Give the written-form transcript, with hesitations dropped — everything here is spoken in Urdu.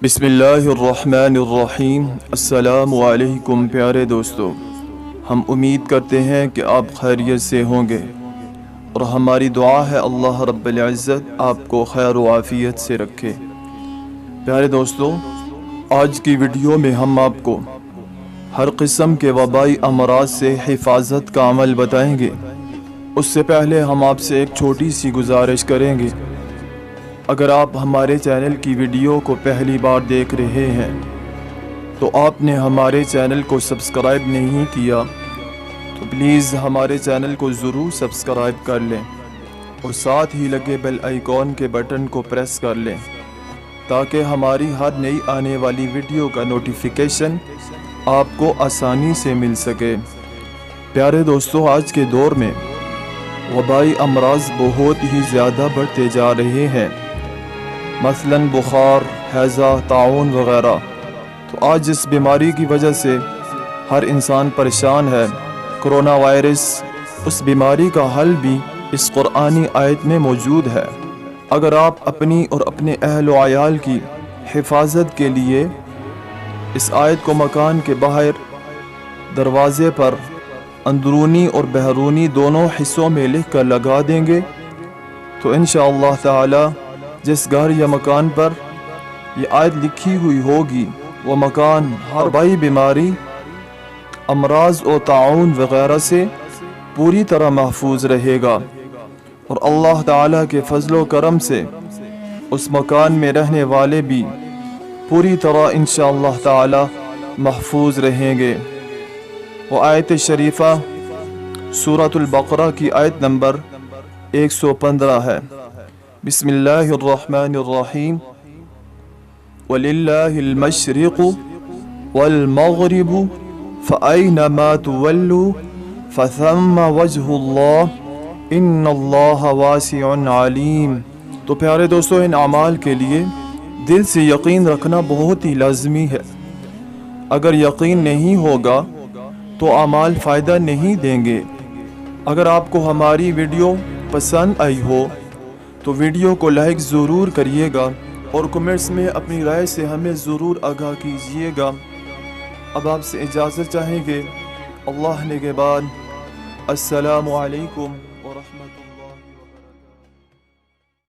بسم اللہ الرحمن الرحیم۔ السلام علیکم پیارے دوستو، ہم امید کرتے ہیں کہ آپ خیریت سے ہوں گے اور ہماری دعا ہے اللہ رب العزت آپ کو خیر و عافیت سے رکھے۔ پیارے دوستو، آج کی ویڈیو میں ہم آپ کو ہر قسم کے وبائی امراض سے حفاظت کا عمل بتائیں گے۔ اس سے پہلے ہم آپ سے ایک چھوٹی سی گزارش کریں گے۔ اگر آپ ہمارے چینل کی ویڈیو کو پہلی بار دیکھ رہے ہیں تو آپ نے ہمارے چینل کو سبسکرائب نہیں کیا تو پلیز ہمارے چینل کو ضرور سبسکرائب کر لیں اور ساتھ ہی لگے بیل آئیکن کے بٹن کو پریس کر لیں تاکہ ہماری ہر نئی آنے والی ویڈیو کا نوٹیفیکیشن آپ کو آسانی سے مل سکے۔ پیارے دوستو، آج کے دور میں وبائی امراض بہت ہی زیادہ بڑھتے جا رہے ہیں، مثلاً بخار، ہیضہ، طاعون وغیرہ۔ تو آج اس بیماری کی وجہ سے ہر انسان پریشان ہے۔ کرونا وائرس، اس بیماری کا حل بھی اس قرآنی آیت میں موجود ہے۔ اگر آپ اپنی اور اپنے اہل و عیال کی حفاظت کے لیے اس آیت کو مکان کے باہر، دروازے پر، اندرونی اور بیرونی دونوں حصوں میں لکھ کر لگا دیں گے تو انشاءاللہ تعالی جس گھر یا مکان پر یہ آیت لکھی ہوئی ہوگی وہ مکان ہر وبائی بیماری، امراض و طاعون وغیرہ سے پوری طرح محفوظ رہے گا، اور اللہ تعالیٰ کے فضل و کرم سے اس مکان میں رہنے والے بھی پوری طرح انشاءاللہ تعالی محفوظ رہیں گے۔ وہ آیت شریفہ سورۃ البقرہ کی آیت نمبر 115 ہے۔ بسم اللہ الرحمن الرحیم۔ وَلِلَّهِ الْمَشْرِقُ وَالْمَغْرِبُ فَأَيْنَمَا تُوَلُّوا فَثَمَّ وَجْهُ اللَّهِ إِنَّ اللَّهَ وَاسِعٌ عَلِيمٌ۔ تو پیارے دوستو، ان اعمال کے لیے دل سے یقین رکھنا بہت ہی لازمی ہے۔ اگر یقین نہیں ہوگا تو اعمال فائدہ نہیں دیں گے۔ اگر آپ کو ہماری ویڈیو پسند آئی ہو تو ویڈیو کو لائک ضرور کریے گا اور کمنٹس میں اپنی رائے سے ہمیں ضرور آگاہ کیجیے گا۔ اب آپ سے اجازت چاہیں گے۔ اللہ نگہبان۔ السلام علیکم۔